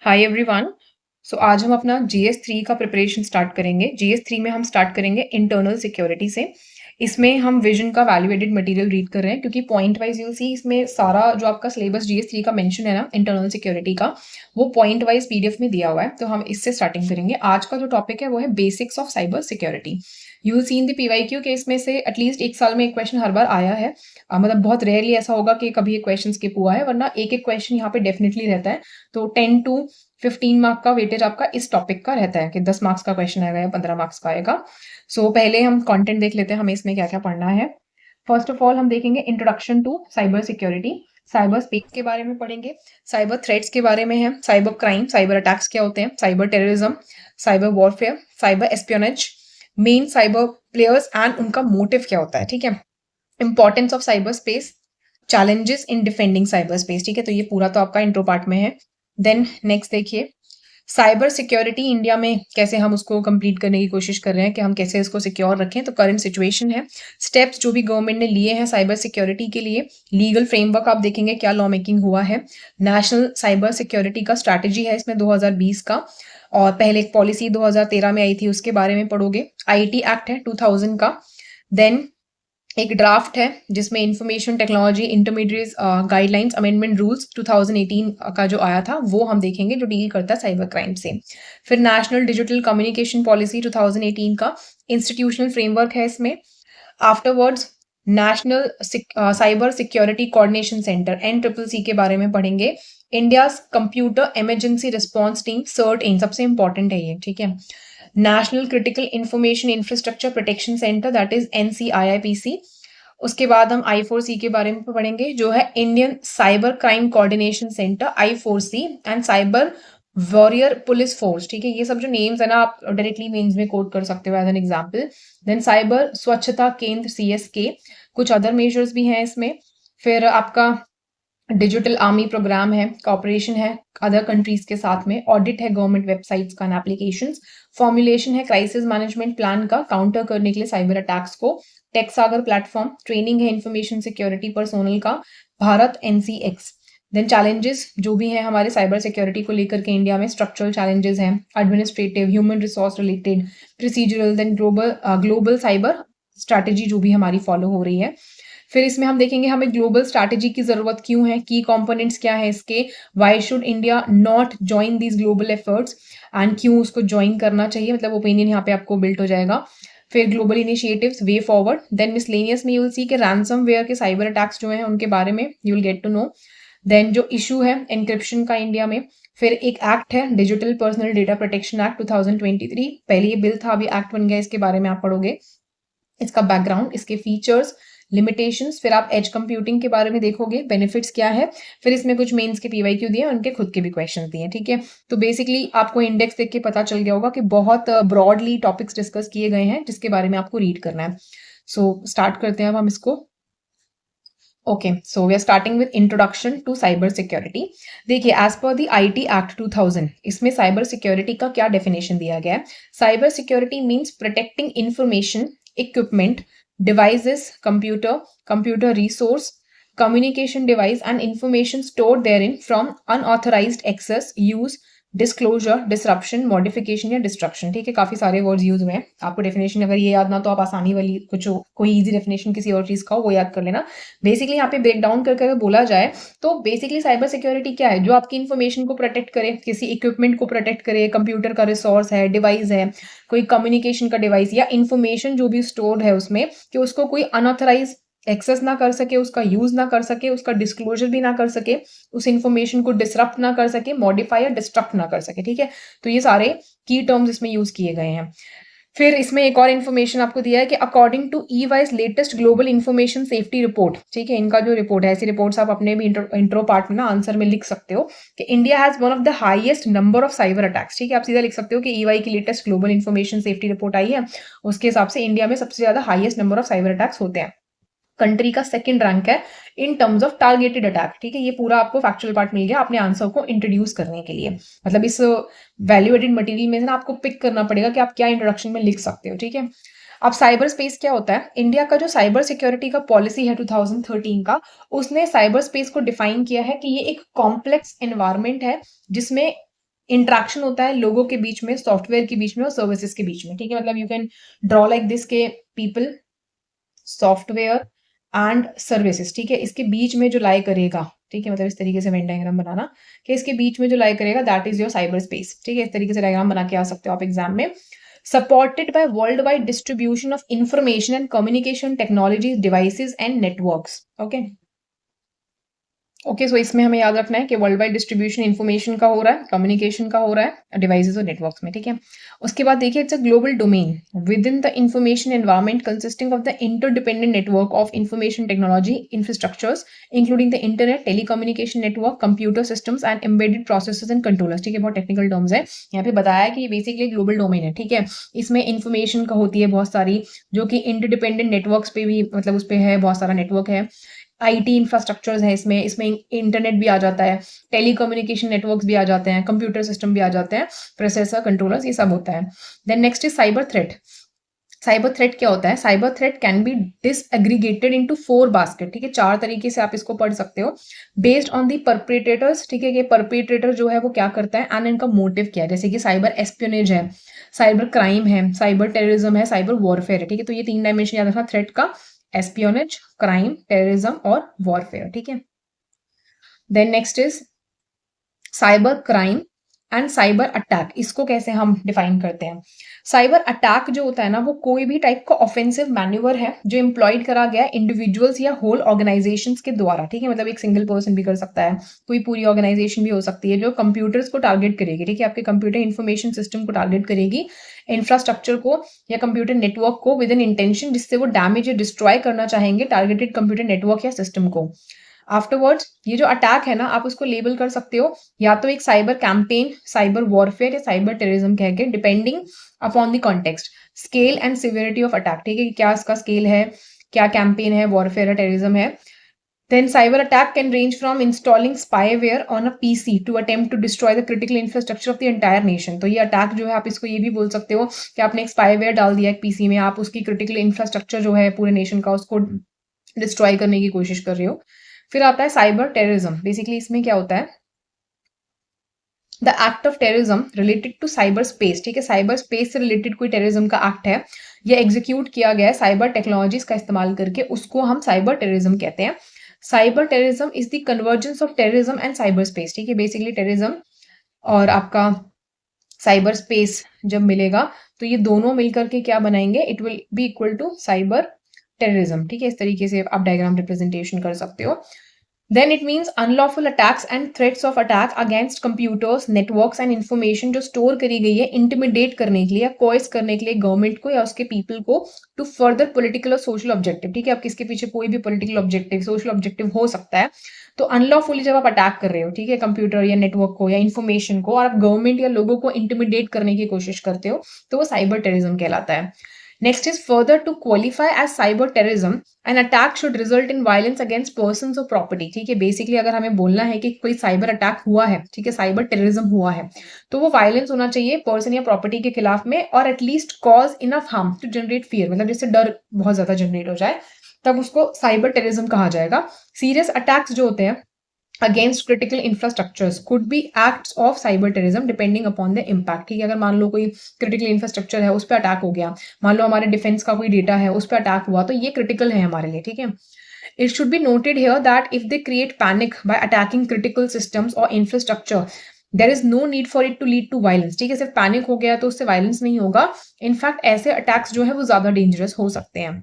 Hi everyone. आज हम अपना GS3 का प्रिपरेशन स्टार्ट करेंगे। GS3 में हम स्टार्ट करेंगे इंटरनल सिक्योरिटी से। इसमें हम विजन का वैल्यू एडेड मटेरियल रीड कर रहे हैं क्योंकि पॉइंट वाइज यूल सी इसमें सारा जो आपका सिलेबस GS3 का मेंशन है ना इंटरनल सिक्योरिटी का, वो पॉइंट वाइज PDF में दिया हुआ है। तो हम इससे स्टार्टिंग करेंगे। आज का जो टॉपिक है वो है basics of cyber security. You will C in the PYQ के इसमें से एटलीस्ट एक साल में एक क्वेश्चन हर बार आया है। मतलब बहुत रेयरली ऐसा होगा कि कभी एक क्वेश्चन स्किप हुआ है, वरना एक एक क्वेश्चन यहाँ पे डेफिनेटली रहता है। तो 10 to 15 मार्क का वेटेज आपका इस टॉपिक का रहता है कि 10 मार्क्स का क्वेश्चन आएगा या 15 मार्क्स का आएगा। पहले हम कंटेंट देख लेते हैं, हमें इसमें क्या क्या पढ़ना है। फर्स्ट ऑफ ऑल हम देखेंगे introduction to cyber security. Cyber space के बारे में पढ़ेंगे, साइबर थ्रेट्स के बारे में है, साइबर क्राइम, साइबर अटैक्स क्या होते हैं, cyber terrorism, cyber warfare, cyber espionage, main cyber players and उनका मोटिव क्या होता है। ठीक है, importance of cyber space, challenges in defending cyber space. ठीक है, तो ये पूरा तो आपका इंट्रो पार्ट में है। देन नेक्स्ट देखिए, साइबर सिक्योरिटी इंडिया में कैसे हम उसको कंप्लीट करने की कोशिश कर रहे हैं कि हम कैसे इसको सिक्योर रखें। तो करंट सिचुएशन है, स्टेप्स जो भी गवर्नमेंट ने लिए हैं साइबर सिक्योरिटी के लिए, लीगल फ्रेमवर्क आप देखेंगे क्या लॉ मेकिंग हुआ है, नेशनल साइबर सिक्योरिटी का स्ट्रैटेजी है इसमें 2020 का, और पहले एक पॉलिसी 2013 में आई थी उसके बारे में पढ़ोगे। IT एक्ट है 2000 का। देन एक ड्राफ्ट है जिसमें information technology intermediate guidelines amendment rules 2018 का जो आया था वो हम देखेंगे, जो डील करता है साइबर क्राइम से। फिर नेशनल डिजिटल कम्युनिकेशन पॉलिसी 2018 का इंस्टीट्यूशनल फ्रेमवर्क है इसमें। Afterwards national cyber security coordination centre NCCC के बारे में पढ़ेंगे। India computer emergency response team CERT-IN सबसे इंपॉर्टेंट है ये। ठीक है, national critical information infrastructure protection centre that is NCIIPC। उसके बाद हम I4C के बारे में पढ़ेंगे जो है Indian cyber crime coordination centre I4C and cyber warrior police force. ठीक है, ये सब जो नेम्स है ना आप डायरेक्टली मेंस में कोट कर सकते हो as an example. Then cyber स्वच्छता केंद्र CSK, कुछ अदर मेजर्स भी हैं इसमें। फिर आपका डिजिटल आर्मी प्रोग्राम है, कॉपरेशन है अदर कंट्रीज के साथ में, ऑडिट है गवर्नमेंट वेबसाइट्स का एंड एप्लीकेशंस, फॉर्मुलेशन है क्राइसिस मैनेजमेंट प्लान का काउंटर करने के लिए साइबर अटैक्स को, टेक सागर प्लेटफॉर्म, ट्रेनिंग है इंफॉर्मेशन सिक्योरिटी पर्सोनल का, भारत NCX। देन चैलेंजेस जो भी हैं हमारे साइबर सिक्योरिटी को लेकर के इंडिया में, स्ट्रक्चरल चैलेंजेस हैं, administrative, human resource related, procedural, then global cyber strategy जो भी हमारी फॉलो हो रही है। फिर इसमें हम देखेंगे हमें ग्लोबल स्ट्रैटेजी की जरूरत क्यों है, की कंपोनेंट्स क्या है इसके, why should India not join these global efforts and क्यों उसको ज्वाइन करना चाहिए, मतलब ओपिनियन यहाँ पे आपको बिल्ट हो जाएगा। फिर global initiatives, way forward. Then miscellaneous में यू विल सी के रैंसमवेयर के साइबर अटैक्स जो हैं उनके बारे में you will get to know. Then जो इशू है एनक्रिप्शन का इंडिया में। फिर एक एक्ट है digital personal data protection act 2023, पहले ये बिल था अभी एक्ट बन गया, इसके बारे में आप पढ़ोगे, इसका बैकग्राउंड, इसके फीचर्स, लिमिटेशंस। फिर आप एज कंप्यूटिंग के बारे में देखोगे, बेनिफिट्स क्या है। फिर इसमें कुछ मेंस के PYQ दिए, उनके खुद के भी क्वेश्चन दिए। ठीक है, तो बेसिकली आपको इंडेक्स देख के पता चल गया होगा कि बहुत ब्रॉडली टॉपिक्स डिस्कस किए गए हैं जिसके बारे में आपको रीड करना है। स्टार्ट करते हैं अब हम इसको। Okay, so we are starting with introduction to cyber security. देखिए, as per the IT act 2000 इसमें साइबर सिक्योरिटी का क्या डेफिनेशन दिया गया है। Cyber security means protecting information, equipment, devices, computer resource, communication device and information stored therein from unauthorized access, use, disclosure, disruption, modification या destruction. ठीक है, काफी सारे वर्ड्स यूज हुए हैं। आपको डेफिनेशन अगर ये याद ना तो आप आसानी वाली कुछ कोई इजी डेफिनेशन किसी और चीज का हो वो याद कर लेना। बेसिकली यहाँ पे ब्रेक डाउन करके अगर बोला जाए तो बेसिकली साइबर सिक्योरिटी क्या है, जो आपकी इन्फॉर्मेशन को प्रोटेक्ट करे, किसी इक्विपमेंट को प्रोटेक्ट करे, कंप्यूटर का रिसोर्स है, डिवाइस है, कोई कम्युनिकेशन का डिवाइस या इन्फॉर्मेशन जो भी स्टोर्ड है उसमें, कि उसको कोई अनऑथराइज एक्सेस ना कर सके, उसका यूज ना कर सके, उसका डिस्क्लोजर भी ना कर सके, उस इंफॉर्मेशन को डिसरप्ट ना कर सके, मॉडिफाई या डिस्ट्रक्ट ना कर सके। ठीक है, तो ये सारे की टर्म्स इसमें यूज किए गए हैं। फिर इसमें एक और इन्फॉर्मेशन आपको दिया है कि according to EY's latest global information safety report. ठीक है, इनका जो रिपोर्ट है, ऐसी रिपोर्ट्स आप अपने भी इंट्रो पार्ट में ना आंसर में लिख सकते हो कि India has one of the highest number of cyber attacks. ठीक है, आप सीधा लिख सकते हो कि EY की latest global information safety report आई है, उसके हिसाब से इंडिया में सबसे ज्यादा highest number of cyber attacks होते हैं। कंट्री का सेकंड रैंक है in terms of targeted attack. ठीक है, ये पूरा आपको फैक्चुअल पार्ट मिल गया अपने आंसर को इंट्रोड्यूस करने के लिए। मतलब इस वैल्यू एडेड मटेरियल में से ना आपको पिक करना पड़ेगा कि आप क्या इंट्रोडक्शन में लिख सकते हो। ठीक है, अब साइबर स्पेस क्या होता है, इंडिया का जो साइबर सिक्योरिटी का पॉलिसी है 2013 का, उसने साइबर स्पेस को डिफाइन किया है कि ये एक कॉम्प्लेक्स एनवायरनमेंट है जिसमें इंटरेक्शन होता है लोगों के बीच में, सॉफ्टवेयर के बीच में और सर्विसेज के बीच में, ठीक है। मतलब you can draw like this के पीपल, सॉफ्टवेयर एंड सर्विसेज, ठीक है, इसके बीच में जो लाई करेगा, ठीक है, मतलब इस तरीके से वेन डायग्राम बनाना कि इसके बीच में जो लाई करेगा that is your cyber space, ठीक है। इस तरीके से डायग्राम बना के आ सकते हो आप एग्जाम में। Supported by world wide distribution of information and communication technologies, devices and networks, okay. Okay, so इसमें हमें याद रखना है कि वर्ल्ड वाइड डिस्ट्रीब्यूशन इन्फॉर्मेशन का हो रहा है, कम्युनिकेशन का हो रहा है, डिवाइसेस और नेटवर्क्स में, ठीक है। उसके बाद देखिए it's a global domain with in the information environment consisting of the interdependent network of information technology infrastructures including the internet, telecommunication network, computer systems and embedded processes and controllers, ठीक है। बहुत technical terms है यहाँ पे, बताया है कि ये बेसिकली ग्लोबल डोमेन है, ठीक है। इसमें इंफॉर्मेशन का होती है बहुत सारी, जो कि इंटरडिपेंडेंट नेटवर्क्स पे भी, मतलब उस पे है, बहुत सारा नेटवर्क है, आईटी इंफ्रास्ट्रक्चर्स है इसमें, इंटरनेट भी आ जाता है, टेलीकम्युनिकेशन नेटवर्क्स भी आ जाते हैं, कंप्यूटर सिस्टम भी आ जाते हैं, प्रोसेसर, कंट्रोलर्स, ये सब होता है। Then next is cyber threat. Cyber threat क्या होता है? Cyber threat can be disaggregated into 4 basket, ठीक है, 4 तरीके से आप इसको पढ़ सकते हो, बेस्ड ऑन दी परपेट्रेटर्स, ठीक है, कि परपेट्रेटर जो है वो क्या करता है एंड इनका मोटिव क्या है। जैसे कि साइबर एस्पियोनेज है, साइबर क्राइम है, साइबर टेररिज्म है, साइबर वॉरफेयर है, ठीक है। तो ये 3 डायमेंशन याद रखना थ्रेट का, एस्पियोनेज, क्राइम, टेररिज्म और वॉरफेयर, ठीक है। Then next is cyber crime and cyber attack. इसको कैसे हम डिफाइन करते हैं? साइबर अटैक जो होता है ना, वो कोई भी टाइप का ऑफेंसिव मैन्यूवर है जो एम्प्लॉयड करा गया है इंडिविजुअल्स या होल ऑर्गेनाइजेशंस के द्वारा, ठीक है। मतलब एक सिंगल पर्सन भी कर सकता है, कोई पूरी ऑर्गेनाइजेशन भी हो सकती है, जो कंप्यूटर्स को टारगेट करेगी, ठीक है, आपके कंप्यूटर इंफॉर्मेशन सिस्टम को टारगेट करेगी, इंफ्रास्ट्रक्चर को या कंप्यूटर नेटवर्क को, विद एन इंटेंशन जिससे वो डैमेज या डिस्ट्रॉय करना चाहेंगे टारगेटेड कंप्यूटर नेटवर्क या सिस्टम को। आफ्टरवर्ड्स ये जो अटैक है ना, आप उसको लेबल कर सकते हो या तो एक साइबर कैंपेन, साइबर वॉरफेयर या साइबर टेररिज्म कह के, depending upon the context, scale and severity of attack, ठीक है, कि क्या इसका स्केल है, क्या कैंपेन है, वॉरफेयर है, टेररिज्म है। Then cyber attack can range from installing spyware on a PC to attempt to destroy the critical infrastructure of the entire nation। तो ये अटैक जो है, आप इसको ये भी बोल सकते हो कि आपने एक स्पाईवेयर डाल दिया एक पीसी में, आप उसकी क्रिटिकल इंफ्रास्ट्रक्चर जो है पूरे नेशन का, उसको डिस्ट्रॉय करने की कोशिश कर रहे हो। फिर आता है साइबर टेररिज्म। बेसिकली इसमें क्या होता है? The act of terrorism related to cyber space, ठीक है, साइबर स्पेस से रिलेटेड कोई टेररिज्म का एक्ट है या एग्जीक्यूट किया गया है साइबर टेक्नोलॉजीज का इस्तेमाल करके, उसको हम साइबर टेररिज्म कहते हैं। Cyber terrorism is the convergence of terrorism and cyber space, ठीक है। बेसिकली टेररिज्म और आपका साइबर स्पेस जब मिलेगा तो ये दोनों मिलकर के क्या बनाएंगे? It will be equal to cyber terrorism, ठीक है। इस तरीके से आप डायग्राम रिप्रेजेंटेशन कर सकते हो। Then it means unlawful attacks and threats of attack against computers, networks and information जो स्टोर करी गई है इंटिमिडेट करने के लिए या कोइस करने के लिए गवर्नमेंट को या उसके पीपल को, टू फर्दर पॉलिटिकल और सोशल ऑब्जेक्टिव, ठीक है। आप किसके पीछे कोई भी पॉलिटिकल ऑब्जेक्टिव, सोशल ऑब्जेक्टिव हो सकता है, तो अनलॉफुली जब आप अटैक कर रहे हो, ठीक है, कंप्यूटर या नेटवर्क को या इन्फॉर्मेशन को, और आप गवर्नमेंट या लोगों को इंटिमिडेट करने की कोशिश करते हो, तो वो साइबर टेररिज्म कहलाता है। Next is further to qualify as cyber terrorism, an attack should result in violence against persons or property, ठीक है। बेसिकली अगर हमें बोलना है कि कोई साइबर अटैक हुआ है, ठीक है, साइबर टेररिज्म हुआ है, तो वो वायलेंस होना चाहिए पर्सन या प्रॉपर्टी के खिलाफ में, और at least cause enough harm to generate fear, मतलब जिससे डर बहुत ज्यादा जनरेट हो जाए, तब उसको साइबर टेररिज्म कहा जाएगा। सीरियस अटैक्स जो होते हैं against critical infrastructures could be acts of cyber terrorism depending upon the impact, ठीक है। अगर मान लो कोई क्रिटिकल इंफ्रास्ट्रक्चर है, उस पर अटैक हो गया, मान लो हमारे डिफेंस का कोई डेटा है, उस पर अटैक हुआ, तो ये क्रिटिकल है हमारे लिए, ठीक है। It should be noted here that if they create panic by attacking critical systems और infrastructure, there is no need for it to lead to violence, ठीक है। सिर्फ पैनिक हो गया तो उससे वायलेंस नहीं होगा, इनफैक्ट ऐसे अटैक्स जो है वो ज्यादा डेंजरस हो सकते हैं।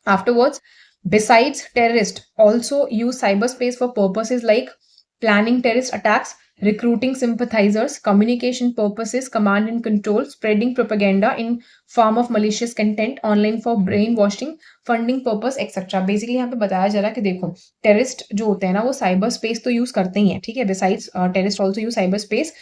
Afterwards, besides terrorists also use cyberspace for purposes like planning terrorist attacks, recruiting sympathizers, communication purposes, command and control, spreading propaganda in form of malicious content, online for brainwashing, funding purpose, etc. Basically यहाँ पे बताया जा रहा है कि देखो, terrorist जो होते हैं ना, वो साइबर स्पेस तो यूज करते ही हैं, ठीक है। Besides terrorist also use cyber space.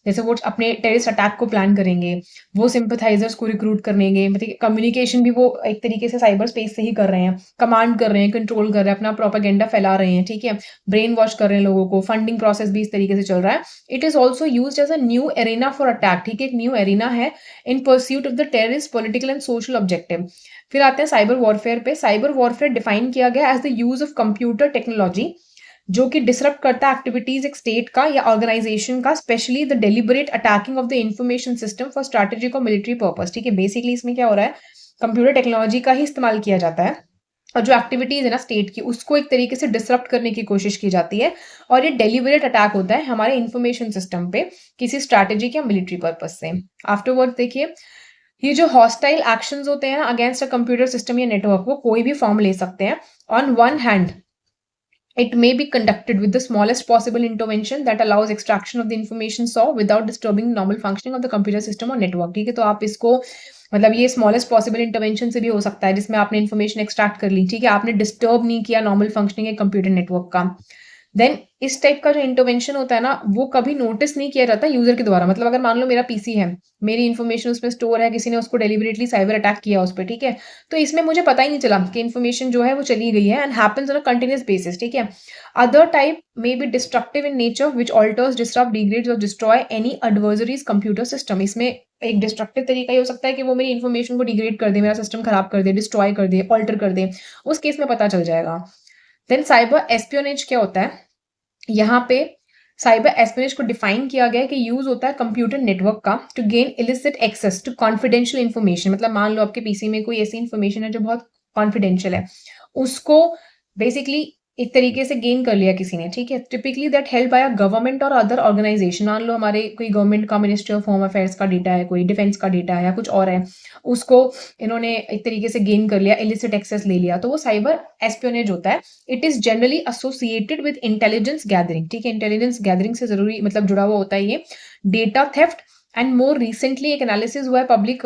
जैसे वो अपने टेररिस्ट अटैक को प्लान करेंगे, वो सिंपथाइजर्स को रिक्रूट करेंगे, मतलब कम्युनिकेशन भी वो एक तरीके से साइबर स्पेस से ही कर रहे हैं, कमांड कर रहे हैं, कंट्रोल कर रहे हैं, अपना प्रोपेगेंडा फैला रहे हैं, ठीक है, ब्रेन वॉश कर रहे हैं लोगों को, फंडिंग प्रोसेस भी इस तरीके से चल रहा है। It is also use as a new arena for attack, ठीक है, एक न्यू एरिना है in pursuit of the terrorist political and social objective. फिर आते हैं साइबर वॉरफेयर पे। साइबर वॉरफेयर डिफाइन किया गया as the use of computer technology जो कि डिसरप्ट करता है एक्टिविटीज एक स्टेट का या ऑर्गेनाइजेशन का, specially the deliberate attacking of the information system for strategic और मिलिट्री पर्पस। ठीक है, बेसिकली इसमें क्या हो रहा है, कंप्यूटर टेक्नोलॉजी का ही इस्तेमाल किया जाता है और जो एक्टिविटीज है ना स्टेट की, उसको एक तरीके से डिसरप्ट करने की कोशिश की जाती है और ये डेलिबरेट अटैक होता है हमारे इंफॉर्मेशन सिस्टम पे किसी स्ट्रैटेजिक या मिलिट्री पर्पज से। आफ्टरवर्ड देखिए, ये जो हॉस्टाइल एक्शंस होते हैं अगेंस्ट अ कंप्यूटर सिस्टम या नेटवर्क, वो कोई भी फॉर्म ले सकते हैं। On one hand it may be conducted with the smallest possible intervention that allows extraction of the information saw without disturbing the normal functioning of the computer system or network। ठीक है, तो आप इसको मतलब ये स्मॉलेस्ट पॉसिबल इंटरवेंशन से भी हो सकता है जिसमें आपने इन्फॉर्मेशन एक्सट्रैक्ट कर ली, ठीक है, आपने डिस्टर्ब नहीं किया नॉर्मल फंक्शनिंग है कंप्यूटर नेटवर्क का। देन इस टाइप का जो इंटरवेंशन होता है ना, वो कभी नोटिस नहीं किया जाता यूजर के द्वारा। मतलब अगर मान लो मेरा पीसी है, मेरी इन्फॉर्मेशन उसमें स्टोर है, किसी ने उसको डेलिबरेटली साइबर अटैक किया उस पर, ठीक है, तो इसमें मुझे पता ही नहीं चला कि इन्फॉर्मेशन जो है वो चली गई है, and happens on a continuous basis. ठीक है, other type may be destructive in nature which alters, disturb, degrades और destroy any adversaries computer system. इसमें एक डिस्ट्रक्टिव तरीका ये हो सकता है कि वो मेरी इन्फॉर्मेशन को डिग्रेड कर दे, मेरा सिस्टम खराब कर दे, डिस्ट्रॉय कर दे, ऑल्टर कर दे, उस केस में पता चल जाएगा। देन साइबर एस्पियोनेज क्या होता है, यहाँ पे साइबर एस्पियोनेज को डिफाइन किया गया है कि यूज होता है कंप्यूटर नेटवर्क का to gain illicit access to confidential information. मतलब मान लो आपके पीसी में कोई ऐसी इन्फॉर्मेशन है जो बहुत कॉन्फिडेंशियल है, उसको बेसिकली एक तरीके से गेन कर लिया किसी ने, ठीक है, typically that held by a government और अदर ऑर्गेनाइजेशन। मान लो हमारे कोई गवर्नमेंट का मिनिस्ट्री ऑफ होम अफेयर्स का डेटा है, कोई डिफेंस का डेटा है या कुछ और है, उसको इन्होंने एक तरीके से गेन कर लिया, इलिसिट एक्सेस ले लिया, तो वो साइबर एस्पियोनेज होता है। It is generally associated with intelligence gathering. ठीक है, इंटेलिजेंस गैदरिंग से जरूरी मतलब जुड़ा हुआ होता है ये। Data theft and more recently एक एनालिसिस हुआ है पब्लिक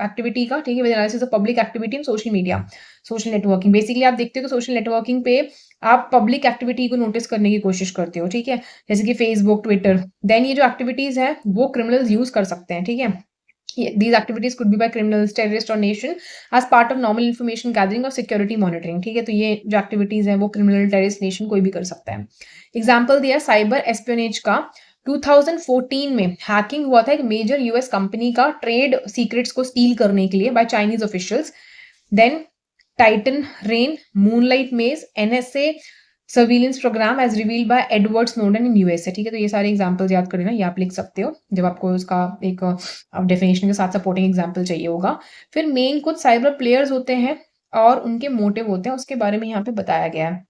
एक्टिविटी का, ठीक है, analysis of public activity in social media, social networking. Basically आप देखते हो तो सोशल नेटवर्किंग पे आप पब्लिक एक्टिविटी को नोटिस करने की कोशिश करते हो, ठीक है, जैसे कि फेसबुक, ट्विटर। देन ये जो एक्टिविटीज है वो क्रिमिनल्स यूज कर सकते हैं, ठीक है। These activities could be by criminals, terrorists or nation as part of normal information gathering और security monitoring। ठीक है, तो ये जो एक्टिविटीज हैं वो क्रिमिनल, टेररिस्ट, नेशन कोई भी कर सकता है। एग्जाम्पल दिया साइबर एस्पियोनेज का, 2014 में हैकिंग हुआ था एक मेजर यूएस कंपनी का ट्रेड सीक्रेट्स को स्टील करने के लिए by Chinese officials. Then Titan Rain, Moonlight Maze, NSA surveillance programme as revealed by Edward Snowden in USA. ठीक है, तो ये सारे एग्जांपल्स याद कर लेना, ये आप लिख सकते हो जब आपको उसका एक डेफिनेशन के साथ सपोर्टिंग एग्जांपल चाहिए होगा। फिर मेन कुछ साइबर प्लेयर्स होते हैं और उनके मोटिव होते हैं, उसके बारे में यहाँ पे बताया गया है।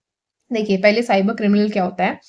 देखिए, पहले साइबर क्रिमिनल क्या होता है,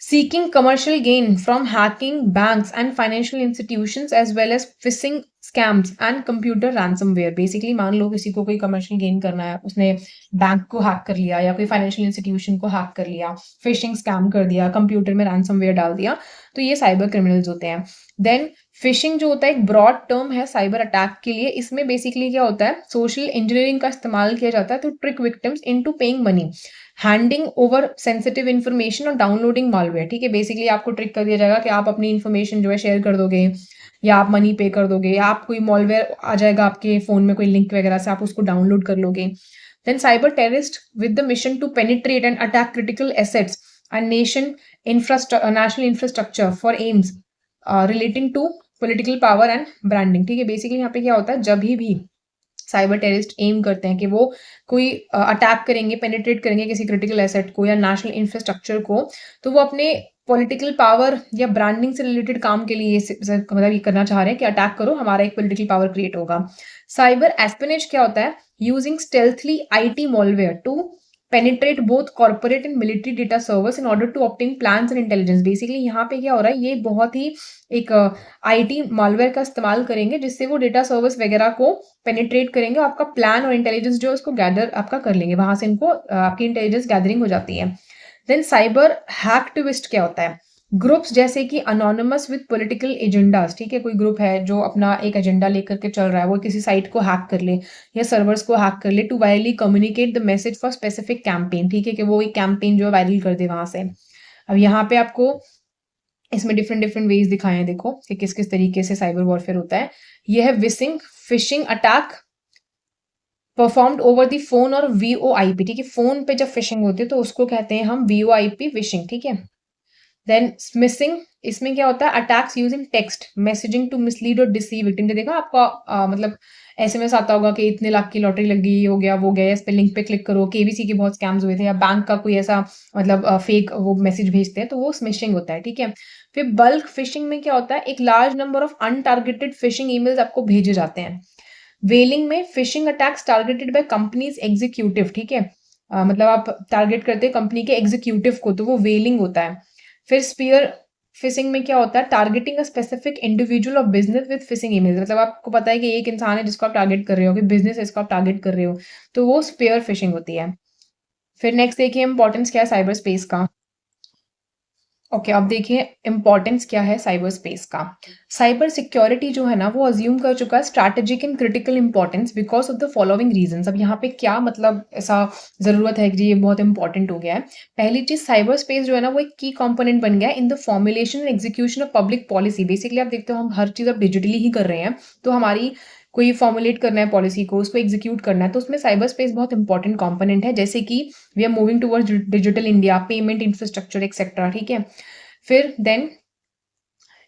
seeking commercial gain from hacking banks and financial institutions as well as phishing scams and computer ransomware। Basically मान लो किसी को कोई कमर्शियल गेन करना है, उसने बैंक को हैक कर लिया या कोई फाइनेंशियल इंस्टीट्यूशन को हैक कर लिया, फिशिंग स्कैम कर दिया, कंप्यूटर में रैंसमवेयर डाल दिया, तो ये साइबर क्रिमिनल्स होते हैं। देन फिशिंग जो होता है एक ब्रॉड टर्म है साइबर अटैक के लिए। इसमें बेसिकली क्या होता है, सोशल इंजीनियरिंग का इस्तेमाल किया जाता है to trick victims into paying money, handing over sensitive information और डाउनलोडिंग मालवेयर। ठीक है, बेसिकली आपको ट्रिक कर दिया जाएगा कि आप अपनी इन्फॉर्मेशन जो है शेयर कर दोगे या आप मनी पे कर दोगे या आप कोई मॉलवेयर आ जाएगा आपके फोन में कोई लिंक वगैरह से, आप उसको डाउनलोड कर लोगे। Then cyber terrorist with the mission to penetrate and attack critical assets and national infrastructure for aims relating to political power and branding. ठीक है, बेसिकली यहाँ पे क्या होता है, जब भी साइबर टेररिस्ट एम करते हैं कि वो कोई अटैक करेंगे, पेनिट्रेट करेंगे किसी क्रिटिकल एसेट को या नेशनल इंफ्रास्ट्रक्चर को, तो वो अपने पॉलिटिकल पावर या ब्रांडिंग से रिलेटेड काम के लिए मतलब ये करना चाह रहे हैं कि अटैक करो, हमारा एक पॉलिटिकल पावर क्रिएट होगा। साइबर एस्पिनेज क्या होता है, using stealthily IT malware to penetrate both corporate and military data servers in order to obtain plans and intelligence. Basically यहाँ पे क्या हो रहा है, ये बहुत ही एक आईटी मॉलवेयर का इस्तेमाल करेंगे जिससे वो डेटा सर्विस वगैरह को पेनिट्रेट करेंगे, आपका प्लान और इंटेलिजेंस जो है उसको गैदर आपका कर लेंगे, वहां से इनको आपकी इंटेलिजेंस गैदरिंग हो जाती है। देन साइबर हैक्टिविस्ट क्या होता है, ग्रुप्स जैसे कि अनोनिमस विद पॉलिटिकल एजेंडास। ठीक है, कोई ग्रुप है जो अपना एक एजेंडा लेकर के चल रहा है, वो किसी साइट को हैक कर ले या सर्वर्स को हैक कर ले to virally communicate the message for specific campaign. ठीक है, कि वो एक कैंपेन जो है वायरल कर दे वहां से। अब यहाँ पे आपको इसमें डिफरेंट डिफरेंट वेज दिखाए हैं, देखो कि किस किस तरीके से साइबर वॉरफेयर होता है। यह है vishing phishing attack performed over the phone और VoIP। ठीक है, फोन पे जब फिशिंग होती है तो उसको कहते हैं हम VoIP विशिंग। ठीक है, देन स्मिसिंग, इसमें क्या होता है, attacks using text messaging to mislead और डिसीव विक्टिम। ने देखा आपका मतलब एसएमएस आता होगा कि इतने लाख की लॉटरी लगी, ये हो गया वो गया, इस पे लिंक पे क्लिक करो, केबीसी के बहुत स्कैम्स हुए थे, या बैंक का कोई ऐसा मतलब फेक वो मैसेज भेजते हैं, तो वो स्मिशिंग होता है, ठीक है। फिर बल्क फिशिंग में क्या होता है, एक large number of untargeted phishing emails आपको भेजे जाते हैं। वेलिंग में phishing attacks targeted by companies executive, ठीक है। मतलब आप टारगेट करते हैं कंपनी के एग्जीक्यूटिव को, तो वो वेलिंग होता है। फिर स्पीयर फिशिंग में क्या होता है, टारगेटिंग अ स्पेसिफिक इंडिविजुअल और बिजनेस विद फिशिंग ईमेल। मतलब आपको पता है कि एक इंसान है जिसको आप टारगेट कर रहे हो, कि बिजनेस है इसको आप टारगेट कर रहे हो, तो वो स्पेयर फिशिंग होती है। फिर नेक्स्ट देखिए इंपॉर्टेंस क्या है साइबर स्पेस का। ओके, अब देखिए इंपॉर्टेंस क्या है साइबर स्पेस का। साइबर सिक्योरिटी जो है ना, वो अज्यूम कर चुका है strategic and critical importance because of the following reasons. अब यहाँ पे क्या मतलब ऐसा जरूरत है कि ये बहुत इंपॉर्टेंट हो गया है। पहली चीज, साइबर स्पेस जो है ना, वो एक की कंपोनेंट बन गया है in the formulation and execution of public policy. Basically आप देखते हो हम हर चीज अब डिजिटली ही कर रहे हैं, तो हमारी कोई फॉर्मुलेट करना है पॉलिसी को, उसको एग्जीक्यूट करना है, तो उसमें साइबर स्पेस बहुत इंपॉर्टेंट कंपोनेंट है। जैसे कि we are moving towards digital India, payment infrastructure etcetera, ठीक है। फिर then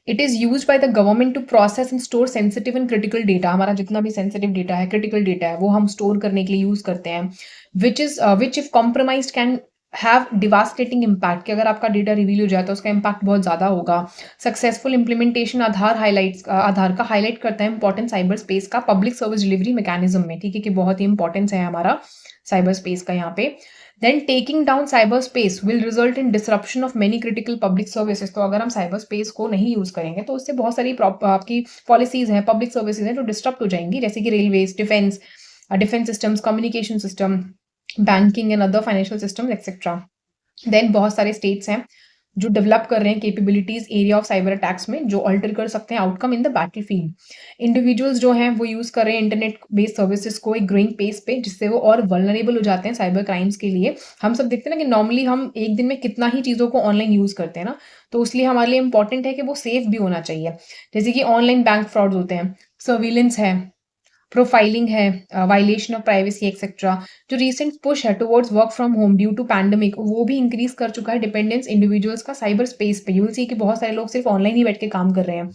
it is use by the government to process and store sensitive and critical data. हमारा जितना भी सेंसिटिव डेटा है, क्रिटिकल डेटा है, वो हम स्टोर करने के लिए यूज करते हैं। Which if compromise can have devastating impact, कि अगर आपका डेटा रिवील हो जाए तो उसका इम्पैक्ट बहुत ज्यादा होगा। सक्सेसफुल इंप्लीमेंटेशन आधार का हाईलाइट करता है इंपॉर्टेंट साइबर स्पेस का पब्लिक सर्विस डिलीवरी मैकेनिज्म में, ठीक है, कि बहुत ही इंपॉर्टेंस है हमारा साइबर स्पेस का यहाँ पे। Then taking down cyber space will result in disruption of many critical public services. तो अगर हम साइबर स्पेस को नहीं यूज करेंगे तो उससे बहुत सारी आपकी पॉलिसीज हैं, पब्लिक सर्विसेज हैं, जो डिस्टर्ब हो जाएंगी, जैसे कि railways, defence systems, communication system, banking and other financial system etcetera. Then बहुत सारे स्टेट्स हैं जो डेवलप कर रहे हैं capabilities area of cyber attacks में, जो अल्टर कर सकते हैं outcome in the battle field. Individuals जो हैं वो यूज कर रहे हैं इंटरनेट बेस्ड सर्विसेज को एक ग्रोइंग पेस पे, जिससे वो और वल्नरेबल हो जाते हैं साइबर क्राइम्स के लिए। हम सब देखते हैं ना कि नॉर्मली हम एक दिन में कितना ही चीज़ों को ऑनलाइन यूज करते हैं ना, तो इसलिए हमारे लिए इंपॉर्टेंट है कि वो सेफ भी होना चाहिए। जैसे कि ऑनलाइन बैंक फ्रॉड होते हैं, सर्विलेंस है, प्रोफाइलिंग है, वायलेशन ऑफ प्राइवेसी एक्सेट्रा। जो रीसेंट पुश है towards work from home due to pandemic, वो भी इंक्रीज कर चुका है डिपेंडेंस इंडिविजुअल्स का साइबर स्पेस पे। यूल सी कि बहुत सारे लोग सिर्फ ऑनलाइन ही बैठ के काम कर रहे हैं,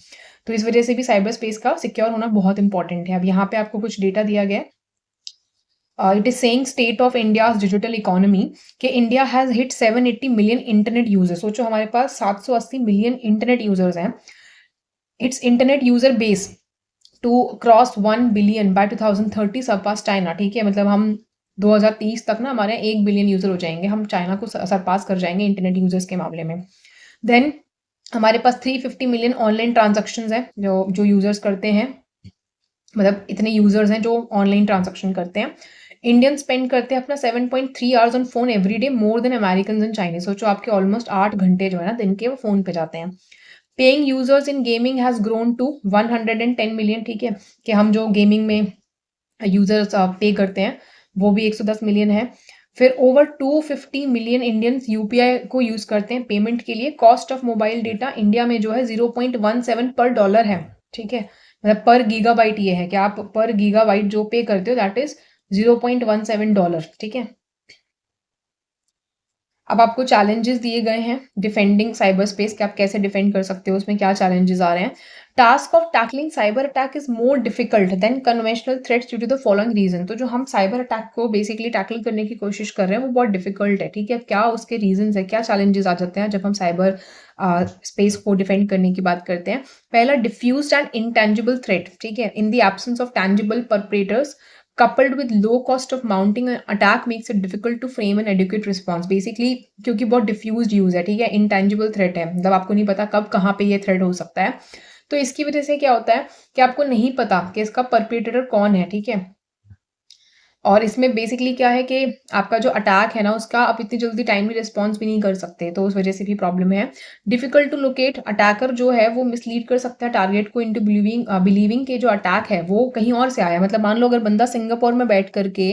तो इस वजह से भी साइबर स्पेस का सिक्योर होना बहुत इंपॉर्टेंट है। अब यहाँ पे आपको कुछ डेटा दिया गया है। It is saying state of India digital economy, कि India has hit 780 million internet users. सोचो हमारे पास 780 मिलियन इंटरनेट यूजर्स हैं। It's internet user base to cross 1 billion by 2030 surpass China, ठीक है। मतलब हम 2030 तक ना हमारे 1 बिलियन यूजर हो जाएंगे, हम चाइना को सरपास कर जाएंगे इंटरनेट यूजर्स के मामले में। देन हमारे पास 350 मिलियन ऑनलाइन ट्रांजेक्शन्स हैं जो जो यूजर्स करते हैं, मतलब इतने यूजर्स हैं जो ऑनलाइन ट्रांजेक्शन करते हैं। इंडियन स्पेंड करते हैं अपना 7.3 hours on phone every day, more than American and Chinese. सोचो आपके ऑलमोस्ट 8 घंटे जो है ना दिन के, वो फोन पे जाते हैं। Paying users in gaming has grown to 110 million, ठीक है, कि हम जो गेमिंग में यूजर्स पे करते हैं वो भी 110 मिलियन है। फिर ओवर 250 मिलियन इंडियंस यूपीआई को यूज करते हैं पेमेंट के लिए। Cost of mobile data India में जो है 0.17 पर डॉलर है, ठीक है। मतलब पर गीगाबाइट ये है कि आप पर गीगाबाइट जो पे करते हो दैट इज $0.17, ठीक है। अब आपको चैलेंजेस दिए गए हैं डिफेंडिंग साइबर स्पेस, कि आप कैसे डिफेंड कर सकते हो, उसमें क्या चैलेंजेस आ रहे हैं। Task of tackling cyber attack is more difficult than conventional threats due to the following reason. तो जो हम साइबर अटैक को बेसिकली टैकल करने की कोशिश कर रहे हैं वो बहुत डिफिकल्ट है, ठीक है। क्या उसके रीजन है, क्या चैलेंजेस आ जाते हैं जब हम साइबर स्पेस को डिफेंड करने की बात करते हैं। पहला, डिफ्यूज्ड एंड इंटेंजिबल थ्रेट, ठीक है। In the absence of tangible perpetrators coupled with low cost of mounting an attack makes it difficult to frame an adequate response। Basically क्योंकि बहुत डिफ्यूज्ड यूज है, ठीक है, इंटेंजिबल थ्रेट है, मतलब आपको नहीं पता कब कहाँ पे ये थ्रेट हो सकता है, तो इसकी वजह से क्या होता है कि आपको नहीं पता कि इसका परपेट्रेटर कौन है, ठीक है। और इसमें बेसिकली क्या है कि आपका जो अटैक है ना, उसका आप इतनी जल्दी टाइमली रिस्पॉन्स भी नहीं कर सकते, तो उस वजह से भी प्रॉब्लम है। डिफिकल्ट टू लोकेट, अटैकर जो है वो मिसलीड कर सकता है टारगेट को इनटू बिलीविंग के जो अटैक है वो कहीं और से आया। मतलब मान लो अगर बंदा सिंगापुर में बैठ करके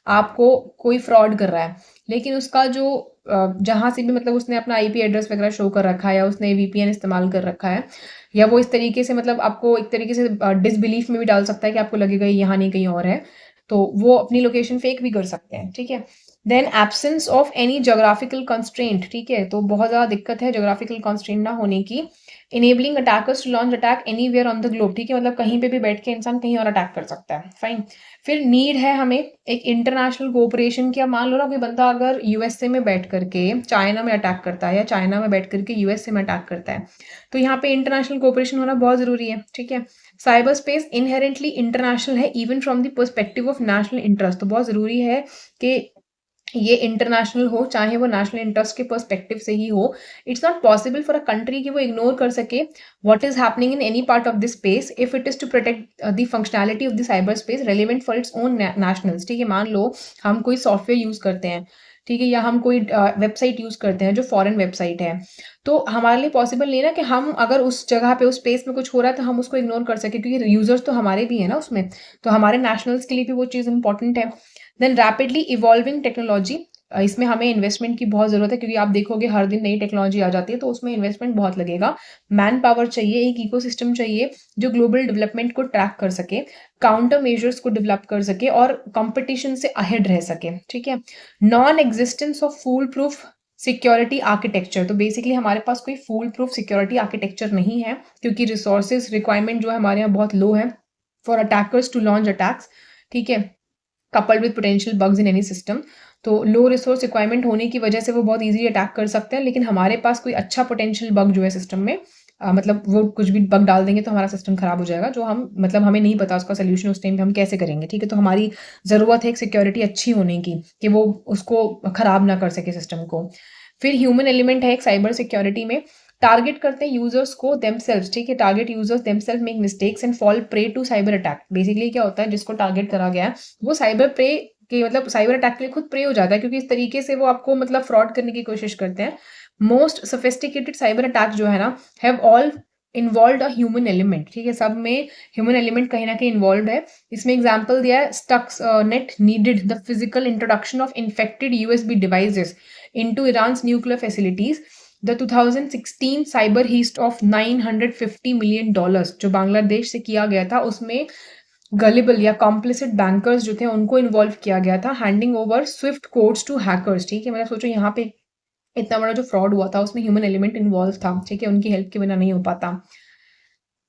आपको कोई फ्रॉड कर रहा है, लेकिन उसका जो जहाँ से भी मतलब उसने अपना आईपी एड्रेस वगैरह शो कर रखा है, या उसने वीपीएन इस्तेमाल कर रखा है, या वो इस तरीके से मतलब आपको एक तरीके से डिसबिलीफ में भी डाल सकता है कि आपको लगेगा ये यहाँ नहीं कहीं और है, तो वो अपनी लोकेशन फेक भी कर सकते हैं, ठीक है। Then absence of any geographical constraint, ठीक है, तो बहुत ज़्यादा दिक्कत है ज्योग्राफिकल कंस्ट्रेंट ना होने की। Enabling attackers to launch attack anywhere on the globe, ठीक है, मतलब कहीं पे भी बैठ के इंसान कहीं और अटैक कर सकता है, फाइन। फिर नीड है हमें एक इंटरनेशनल कोऑपरेशन की। अब मान लो ना कोई बंदा अगर यूएसए में बैठ करके चाइना में अटैक करता है या चाइना में बैठ करके यूएसए में अटैक करता है, तो यहाँ पे इंटरनेशनल कोऑपरेशन होना बहुत ज़रूरी है, ठीक है। साइबर स्पेस इनहेरेंटली इंटरनेशनल है even from the perspective of national interest, तो बहुत ज़रूरी है कि ये इंटरनेशनल हो, चाहे वो नेशनल इंटरेस्ट के पर्सपेक्टिव से ही हो। It's not possible for a country कि वो इग्नोर कर सके what is happening in any part of this space if it is to protect the functionality of the cyber space relevant for its own nationals, ठीक है। मान लो हम कोई software use करते हैं, ठीक है, या हम कोई वेबसाइट यूज करते हैं जो फॉरेन वेबसाइट है, तो हमारे लिए पॉसिबल नहीं है ना कि हम अगर उस जगह पे उस स्पेस में कुछ हो रहा है तो हम उसको इग्नोर कर सके, क्योंकि यूजर्स तो हमारे भी है ना उसमें, तो हमारे नेशनल्स के लिए भी वो चीज़ इंपॉर्टेंट है। देन रैपिडली इवॉल्विंग टेक्नोलॉजी, इसमें हमें इन्वेस्टमेंट की बहुत ज़रूरत है, क्योंकि आप देखोगे हर दिन नई टेक्नोलॉजी आ जाती है, तो उसमें इन्वेस्टमेंट बहुत लगेगा। मैन पावर चाहिए, एक इकोसिस्टम चाहिए जो ग्लोबल डेवलपमेंट को ट्रैक कर सके, काउंटर मेजर्स को डेवलप कर सके और कंपटीशन से अहेड रह सके, ठीक है। Non existence of fool proof security architecture, तो बेसिकली हमारे पास कोई फूल प्रूफ सिक्योरिटी आर्किटेक्चर नहीं है, क्योंकि रिसोर्सेज रिक्वायरमेंट जो है हमारे यहाँ बहुत लो है for attackers to launch attacks, ठीक है, coupled with potential bugs in any system. तो लो रिसोर्स रिक्वायरमेंट होने की वजह से वो बहुत ईजिली अटैक कर सकते हैं, लेकिन हमारे पास कोई अच्छा पोटेंशियल बग जो है सिस्टम में, मतलब वो कुछ भी बग डाल देंगे तो हमारा सिस्टम खराब हो जाएगा, जो हम मतलब हमें नहीं पता उसका सोल्यूशन उस टाइम पे हम कैसे करेंगे, ठीक है। तो हमारी ज़रूरत है एक सिक्योरिटी अच्छी होने की कि वो उसको खराब ना कर सके सिस्टम को। फिर ह्यूमन एलिमेंट है एक साइबर सिक्योरिटी में, टारगेट करते हैं यूजर्स को देमसेल्व्स, ठीक है, target users themselves make mistakes and fall prey to cyber attack. Basically क्या होता है, जिसको टारगेट करा गया है वो साइबर प्रे कि मतलब साइबर अटैक के लिए खुद प्रे हो जाता है, क्योंकि इस तरीके से वो आपको मतलब फ्रॉड करने की कोशिश करते हैं। मोस्ट सोफिस्टिकेटेड साइबर अटैक जो है ना have all involve a human element, ठीक है, सब में ह्यूमन एलिमेंट कहीं ना कहीं इन्वॉल्व है। इसमें एग्जांपल दिया है, Stuxnet needed the physical introduction of infected USB devices into Iran's nuclear facilities. The 2016 cyber heist of $950 million जो बांग्लादेश से किया गया था, उसमें गलिबल या कॉम्प्लिसिट बैंकर्स जो थे उनको इन्वॉल्व किया गया था, handing over SWIFT codes to hackers, ठीक है। मतलब सोचो यहाँ पे इतना बड़ा जो फ्रॉड हुआ था उसमें ह्यूमन एलिमेंट इन्वॉल्व था, ठीक है, उनकी हेल्प के बिना नहीं हो पाता।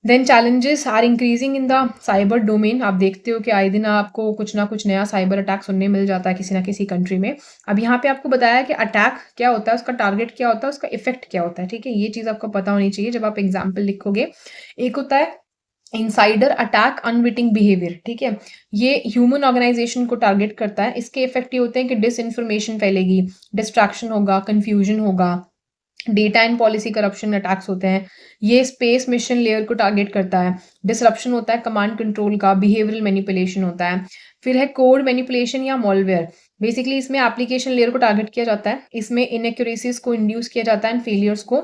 Then challenges are increasing in the cyber domain, आप देखते हो कि आए दिन आपको कुछ ना कुछ नया साइबर अटैक सुनने मिल जाता है किसी ना किसी कंट्री में। अब यहाँ पे आपको बताया कि अटैक क्या होता है, उसका टारगेट क्या होता है, उसका इफेक्ट क्या होता है, ठीक है, ये चीज़ आपको पता होनी चाहिए जब आप एग्जाम्पल लिखोगे। एक होता है इनसाइडर अटैक अनविटिंग बिहेवियर, ठीक है, ये ह्यूमन ऑर्गेनाइजेशन को टारगेट करता है। इसके इफेक्ट ये होते हैं कि डिस इन्फॉर्मेशन फैलेगी, डिस्ट्रैक्शन होगा, कंफ्यूजन होगा, data and policy corruption attacks होते हैं। ये स्पेस मिशन लेयर को टारगेट करता है। डिसरप्शन होता है कमांड कंट्रोल का, बिहेवियरल मैनिपुलेशन होता है। फिर है कोड मैनिपुलेशन या मॉलवेयर, बेसिकली इसमें एप्लीकेशन लेयर को टारगेट किया जाता है, इसमें इनएक्यूरेसीज को इंड्यूस किया जाता है एंड फेलियर्स को।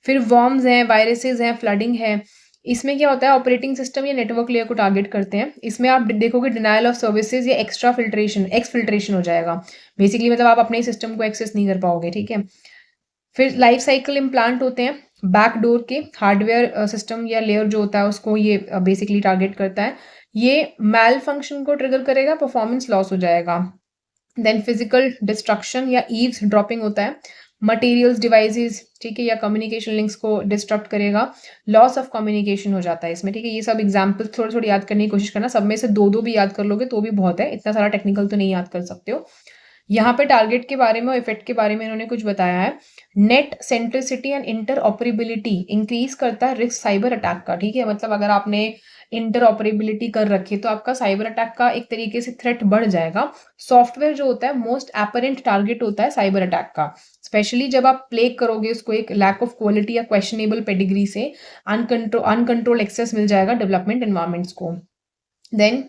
फिर वॉर्म्स हैं, वायरसेस हैं, फ्लडिंग है। इसमें क्या होता है, ऑपरेटिंग सिस्टम या नेटवर्क लेयर को टारगेट करते हैं। इसमें आप देखोगे डिनायल ऑफ सर्विसेज या एक्स्ट्रा फिल्ट्रेशन, एक्सफिल्ट्रेशन हो जाएगा, बेसिकली मतलब आप अपने सिस्टम को एक्सेस नहीं कर पाओगे, ठीक है। फिर लाइफ साइकिल इम्प्लांट होते हैं, बैकडोर के हार्डवेयर सिस्टम या लेयर जो होता है उसको ये बेसिकली टारगेट करता है। ये मैल फंक्शन को ट्रिगर करेगा, परफॉर्मेंस लॉस हो जाएगा। देन फिजिकल डिस्ट्रक्शन या ईव्स ड्रॉपिंग होता है, मटेरियल्स डिवाइसेस, ठीक है, या कम्युनिकेशन लिंक्स को डिस्ट्रप्ट करेगा, लॉस ऑफ कम्युनिकेशन हो जाता है इसमें, ठीक है। ये सब एग्जाम्पल थोड़े थोड़े याद करने की कोशिश करना, सब में से दो दो भी याद कर लोगे तो भी बहुत है, इतना सारा टेक्निकल तो नहीं याद कर सकते हो। यहाँ पे टारगेट के बारे में और इफेक्ट के बारे में इन्होंने कुछ बताया है। Net centricity and inter operability increase करता है रिस्क साइबर अटैक का, ठीक है, मतलब अगर आपने इंटर ऑपरेबिलिटी कर रखी तो आपका साइबर अटैक का एक तरीके से थ्रेट बढ़ जाएगा। सॉफ्टवेयर जो होता है मोस्ट एपरेंट टारगेट होता है साइबर अटैक का, स्पेशली जब आप प्ले करोगे उसको एक लैक ऑफ क्वालिटी या क्वेश्चनेबल पेडिग्री से, अनकंट्रोल एक्सेस मिल जाएगा डेवलपमेंट एनवायरमेंट्स को। देन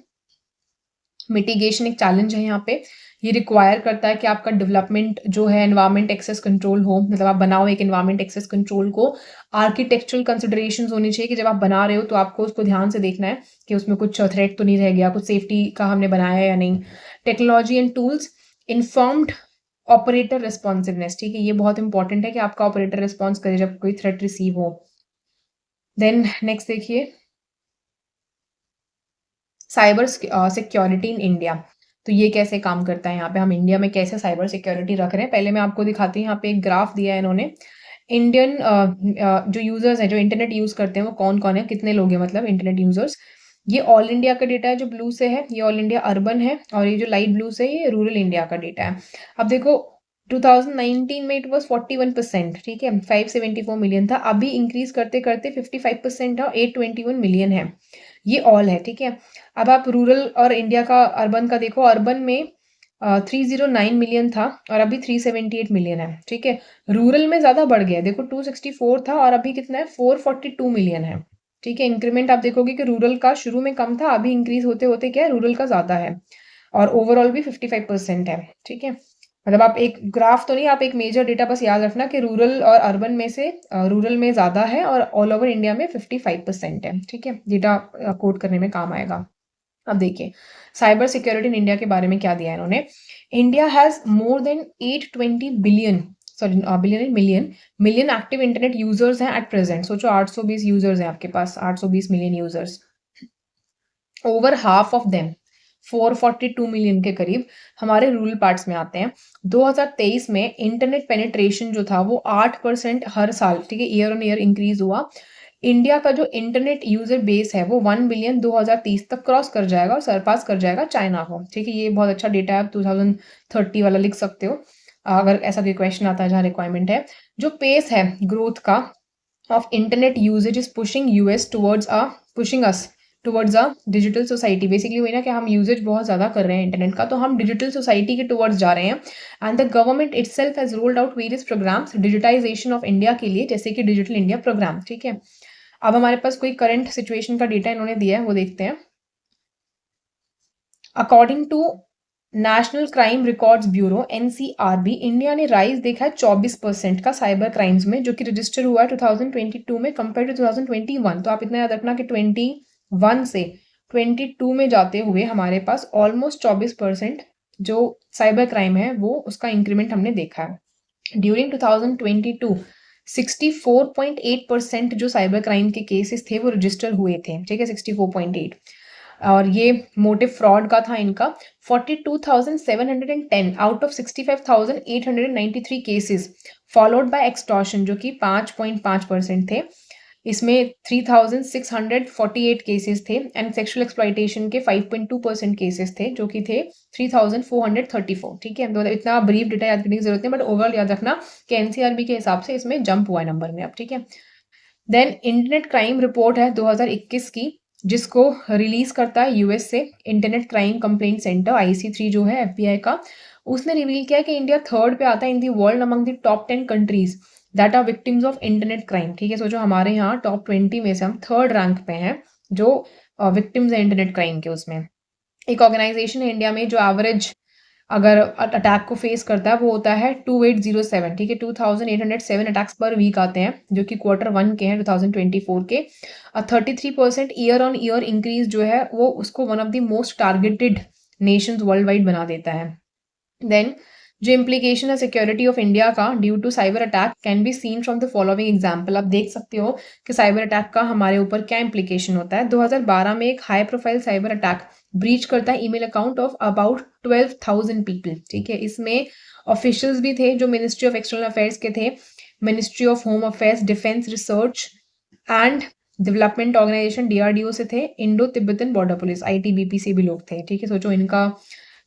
मिटिगेशन एक चैलेंज है यहाँ पे, ये रिक्वायर करता है कि आपका डेवलपमेंट जो है एनवायरमेंट एक्सेस कंट्रोल हो, मतलब आप बनाओ एक एनवायरमेंट एक्सेस कंट्रोल को। आर्किटेक्चरल कंसिडरेशंस होनी चाहिए कि जब आप बना रहे हो तो आपको उसको ध्यान से देखना है कि उसमें कुछ थ्रेट तो नहीं रह गया, कुछ सेफ्टी का हमने बनाया है या नहीं। Technology and tools, informed operator responsiveness, ठीक है, ये बहुत इंपॉर्टेंट है कि आपका ऑपरेटर रिस्पॉन्स करे जब कोई थ्रेट रिसीव हो। देन नेक्स्ट देखिए साइबर सिक्योरिटी इन इंडिया, तो ये कैसे काम करता है, यहाँ पे हम इंडिया में कैसे साइबर सिक्योरिटी रख रहे हैं। पहले मैं आपको दिखाती हूँ, यहाँ पे एक ग्राफ दिया है इन्होंने। इंडियन जो यूजर्स हैं, जो इंटरनेट यूज करते हैं, वो कौन कौन है, कितने लोग हैं मतलब इंटरनेट यूजर्स। ये ऑल इंडिया का डेटा है जो ब्लू से है, ये ऑल इंडिया अर्बन है, और ये जो लाइट ब्लू से ये रूरल इंडिया का डेटा है। अब देखो 2019 में इट वाज 41%, ठीक है, 574 मिलियन था। अभी इंक्रीज करते करते 55% है, 821 मिलियन है। ये ऑल है, ठीक है। अब आप रूरल और इंडिया का अर्बन का देखो, अर्बन में 309 मिलियन था और अभी 378 मिलियन है, ठीक है। रूरल में ज्यादा बढ़ गया, देखो 264 था और अभी कितना है, 442 मिलियन है, ठीक है। इंक्रीमेंट आप देखोगे कि रूरल का शुरू में कम था, अभी इंक्रीज होते होते क्या है, रूरल का ज्यादा है, और ओवरऑल भी 55% है, ठीक है। मतलब आप एक ग्राफ तो नहीं, आप एक मेजर डेटा बस याद रखना कि रूरल और अर्बन में से रूरल में ज्यादा है और ऑल ओवर इंडिया में 55% है, ठीक है। डेटा कोड करने में काम आएगा। अब देखिए साइबर सिक्योरिटी इन इंडिया के बारे में क्या दिया है इन्होंने। India has more than 820 billion, sorry billion million active internet users हैं एट प्रेजेंट। सोचो 820 यूजर्स हैं आपके पास, 820 million users. Over half of them, 442 million के करीब हमारे रूरल पार्ट्स में आते हैं। 2023 में इंटरनेट पेनिट्रेशन जो था वो 8% हर साल, ठीक है, ईयर ऑन ईयर इंक्रीज हुआ। इंडिया का जो इंटरनेट यूजर बेस है वो 1 बिलियन 2030 तक क्रॉस कर जाएगा और सरपास कर जाएगा चाइना को, ठीक है। ये बहुत अच्छा डेटा है, आप 2030 वाला लिख सकते हो अगर ऐसा कोई क्वेश्चन आता है जहाँ रिक्वायरमेंट है। जो पेस है ग्रोथ का of internet usage is pushing us towards pushing us towards a digital society. Basically वही ना कि हम यूजेज बहुत ज़्यादा कर रहे हैं इंटरनेट का, तो हम डिजिटल सोसाइटी के टुवर्ड्स जा रहे हैं। And the government itself has rolled out various programmes digitization of India के लिए, जैसे कि डिजिटल इंडिया प्रोग्राम, ठीक है। अब हमारे पास कोई करंट सिचुएशन का डेटा इन्होंने दिया है, वो देखते हैं। According to national crime records bureau NCRB, India ने राइज देखा है 24% का साइबर क्राइम्स में, जो कि रजिस्टर हुआ है 2022 में कंपेयर टू 2021। तो आप इतना याद रखना कि 21 से 22 में जाते हुए हमारे पास ऑलमोस्ट 24% जो साइबर क्राइम है वो उसका इंक्रीमेंट हमने देखा है। ड्यूरिंग 2022 64.8% जो साइबर क्राइम के केसेस थे वो रजिस्टर हुए थे, ठीक है, 64.8। और ये मोटिव फ्रॉड का था इनका 42,710 out of 65,893 cases, followed by extortion जो कि 5.5% थे। इसमें 3,648 केसेस थे एंड सेक्सुअल एक्सप्लॉइटेशन के 5.2% केसेस थे, जो कि थे 3,434, ठीक है। तो इतना ब्रीफ डेटा याद करने की जरूरत नहीं, बट ओवरऑल याद रखना कि एनसीआरबी के हिसाब से इसमें जंप हुआ है नंबर में अब, ठीक है। देन इंटरनेट क्राइम रिपोर्ट है 2021 की, जिसको रिलीज करता है यूएस से internet crime complaint centre IC3 जो है एफबीआई का। उसने रिवील किया कि इंडिया थर्ड पे आता है in the world among the top 10 countries that are victims of internet crime, ठीक है। सोचो हमारे यहाँ टॉप 20 में से हम थर्ड रैंक पे हैं जो विक्टिम्स है इंटरनेट क्राइम के। उसमें एक ऑर्गेनाइजेशन है इंडिया में जो एवरेज अगर अटैक को फेस करता है वो होता है 2807, ठीक है, 2807 अटैक्स पर वीक आते हैं, जो कि Q1 के हैं 2024 के। 33% ईयर ऑन ईयर इंक्रीज जो है वो उसको one of the most targeted nations worldwide बना देता है। देन जो इम्प्लीकेशन है सिक्योरिटी ऑफ इंडिया का due to cyber attack can be seen from the following example. आप देख सकते हो कि साइबर अटैक का हमारे ऊपर क्या इम्प्लीकेशन होता है। 2012 में एक high profile cyber attack breach करता है email account of about 12,000 people, ठीक है। इसमें ऑफिशियल्स भी थे जो मिनिस्ट्री ऑफ एक्सटर्नल अफेयर्स के थे, ministry of home affairs, defence research and development organisation DRDO से थे, Indo Tibetan border police ITBP से भी लोग थे, ठीक है। सोचो इनका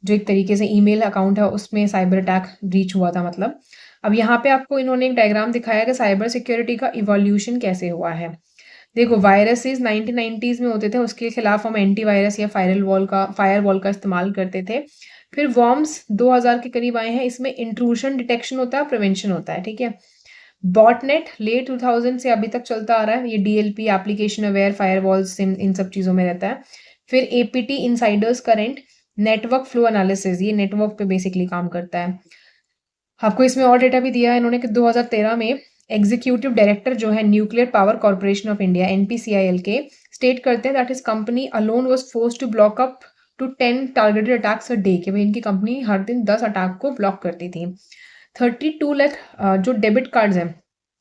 जो एक तरीके से ईमेल अकाउंट है उसमें साइबर अटैक ब्रीच हुआ था मतलब। अब यहाँ पे आपको इन्होंने एक डायग्राम दिखाया कि साइबर सिक्योरिटी का इवोल्यूशन कैसे हुआ है। देखो वायरसेस 1990s में होते थे, उसके खिलाफ हम एंटीवायरस या फायरवॉल का इस्तेमाल करते थे। फिर वॉर्म्स 2000 के करीब आए हैं, इसमें इंट्रूशन डिटेक्शन होता है, प्रिवेंशन होता है, ठीक है। बॉटनेट लेट 2000 से अभी तक चलता आ रहा है, ये DLP एप्लीकेशन अवेयर फायरवॉल्स इन सब चीज़ों में रहता है। फिर APT Insiders current, network flow analysis, ये नेटवर्क पे बेसिकली काम करता है। आपको इसमें और डेटा भी दिया है इन्होंने कि 2013 में एग्जीक्यूटिव डायरेक्टर जो है nuclear power corporation of India NPCIL के स्टेट करते हैं that is company alone was forced to block up to 10 targeted attacks a day, कि भाई इनकी कंपनी हर दिन 10 अटैक को ब्लॉक करती थी। 32 लाख जो डेबिट कार्ड्स हैं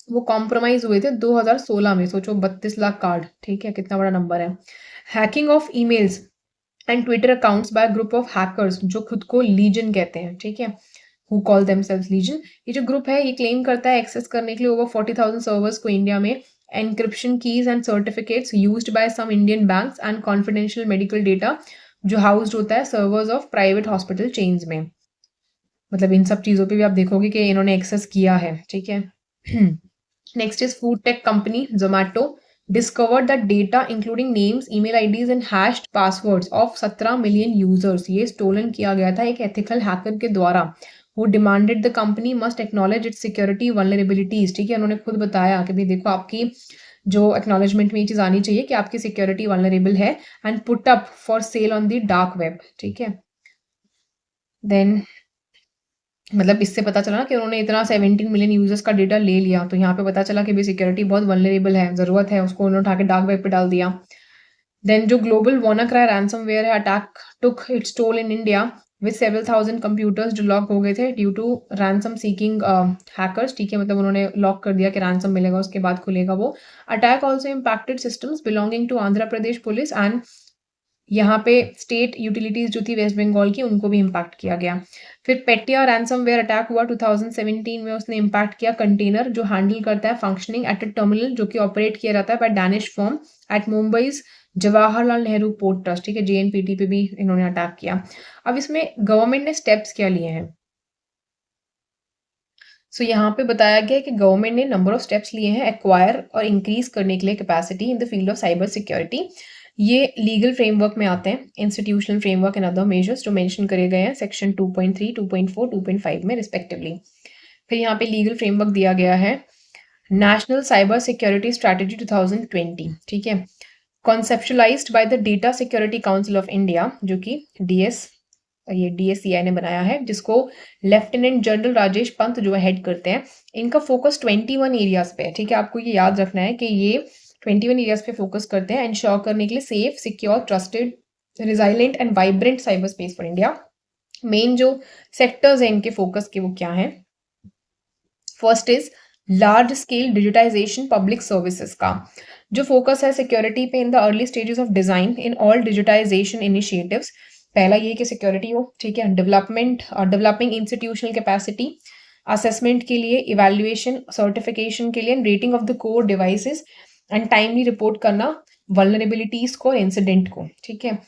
वो कॉम्प्रोमाइज हुए थे 2016 में। सोचो 32 लाख कार्ड, ठीक है, कितना बड़ा नंबर है। Hacking of emails and Twitter accounts bye group of hackers जो खुद को लीजन कहते हैं, ठीक है, हु कॉल देमसेल्व्स लीजन। ये जो ग्रुप है ये क्लेम करता है एक्सेस करने के लिए ओवर 40,000 सर्वर्स को इंडिया में, encryption keys and certificates used by some Indian banks and confidential medical data जो हाउस्ड होता है servers of private hospital chains में। मतलब इन सब चीज़ों पे भी आप देखोगे कि इन्होंने एक्सेस किया है, ठीक है। Next is food tech company Zomato discovered that data including names, email IDs and hashed passwords of 17 million users ये stolen किया गया था एक ethical hacker के द्वारा who demanded the company must acknowledge its security vulnerabilities, ठीक है, उन्होंने खुद बताया कि भाई देखो आपकी जो acknowledgement में ये चीज़ आनी चाहिए कि आपकी security vulnerable है and put up for sale on the dark web, ठीक है। then मतलब इससे पता चला ना कि उन्होंने इतना 17 मिलियन यूजर्स का डेटा ले लिया, तो यहाँ पे पता चला कि भी सिक्योरिटी बहुत वल्नरेबल है, ज़रूरत है, उसको उन्होंने उठा के डार्क वेब पे डाल दिया। देन जो ग्लोबल WannaCry रैंसमवेयर है attack took its toll in India with several thousand computers जो लॉक हो गए थे due to ransom seeking hackers, ठीक है, मतलब उन्होंने लॉक कर दिया कि रैंसम मिलेगा उसके बाद खुलेगा वो। Attack also impacted systems belonging to Andhra Pradesh police and यहाँ पे स्टेट यूटिलिटीज जो थी वेस्ट बंगाल की उनको भी इम्पैक्ट किया गया। फिर पेटिया रैंसमवेयर अटैक हुआ 2017 में, उसने इम्पैक्ट किया कंटेनर जो हैंडल करता है फंक्शनिंग एट अ टर्मिनल जो कि ऑपरेट किया जाता है by Danish firm at Mumbai's Jawaharlal Nehru port trust, ठीक है, JNPT पे भी इन्होंने अटैक किया। अब इसमें गवर्नमेंट ने स्टेप्स क्या लिए हैं, सो यहाँ पे बताया गया है कि गवर्नमेंट ने नंबर ऑफ स्टेप्स लिए हैं एक्वायर और इंक्रीज करने के लिए capacity in the field of cyber security. ये लीगल फ्रेमवर्क में आते हैं, institutional framework and other measures जो मेंशन करे गए हैं सेक्शन 2.3, 2.4, 2.5 में रिस्पेक्टिवली। फिर यहाँ पे लीगल फ्रेमवर्क दिया गया है नेशनल साइबर सिक्योरिटी स्ट्रैटेजी 2020, ठीक है, conceptualised by the data security council of India जो कि ये DSCI ने बनाया है, जिसको लेफ्टिनेंट जनरल राजेश पंत जो है हेड करते हैं। इनका फोकस 21 एरियाज पे है, ठीक है, आपको ये याद रखना है कि ये 21 एरियाज पे फोकस करते हैं इंश्योर करने के लिए safe, secure, trusted, resilient and vibrant cyber space for India. Main जो सेक्टर्स हैं इनके फोकस के वो क्या हैं, first is large scale digitization public services का जो फोकस है सिक्योरिटी पे in the early stages of design in all digitization initiatives. पहला ये कि सिक्योरिटी हो, ठीक है, डेवलपमेंट और डेवलपिंग इंस्टीट्यूशनल कैपेसिटी, असेसमेंट के लिए, इवैल्यूएशन, सर्टिफिकेशन के लिए, rating of the core devices and timely report करना वल्नरेबिलिटीज को, इंसिडेंट को, ठीक है।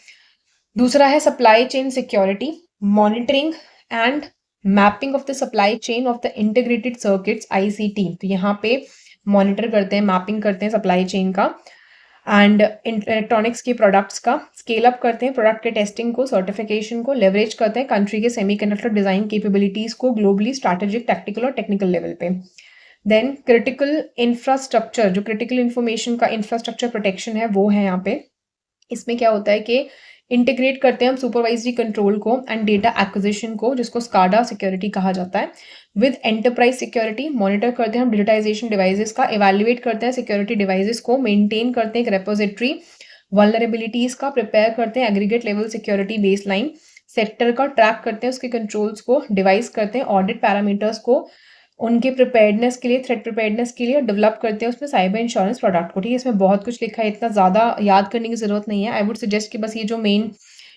दूसरा है supply chain security, monitoring and mapping of the supply chain of the integrated circuits ICT, तो यहाँ पे मॉनिटर करते हैं, मैपिंग करते हैं सप्लाई चेन का एंड इलेक्ट्रॉनिक्स के प्रोडक्ट्स का, स्केल अप करते हैं प्रोडक्ट के टेस्टिंग को, सर्टिफिकेशन को, लेवरेज करते हैं कंट्री के सेमीकंडक्टर डिजाइन कैपेबिलिटीज को ग्लोबली, स्ट्रैटेजिक, टैक्टिकल और टेक्निकल लेवल पे। देन क्रिटिकल इंफ्रास्ट्रक्चर, जो क्रिटिकल इंफॉर्मेशन का इंफ्रास्ट्रक्चर प्रोटेक्शन है वो है यहाँ पे। इसमें क्या होता है कि इंटीग्रेट करते हैं हम सुपरवाइजरी कंट्रोल को एंड डेटा एक्विजिशन को, जिसको स्काडा सिक्योरिटी कहा जाता है, विद एंटरप्राइज सिक्योरिटी। मॉनिटर करते हैं हम डिजिटाइजेशन डिवाइसेस का, इवैल्यूएट करते हैं सिक्योरिटी डिवाइसेस को, मेंटेन करते हैं एक रेपोजिटरी, वल्नरेबिलिटीज का प्रिपेयर करते हैं aggregate level security baseline, sector का ट्रैक करते हैं उसके कंट्रोल्स को, डिवाइस करते हैं ऑडिट पैरामीटर्स को उनके प्रिपेयर्डनेस के लिए, थ्रेट प्रिपेयर्डनेस के लिए, डेवलप करते हैं उसमें साइबर इंश्योरेंस प्रोडक्ट को, ठीक है। इसमें बहुत कुछ लिखा है, इतना ज़्यादा याद करने की ज़रूरत नहीं है। आई वुड सजेस्ट कि बस ये जो मेन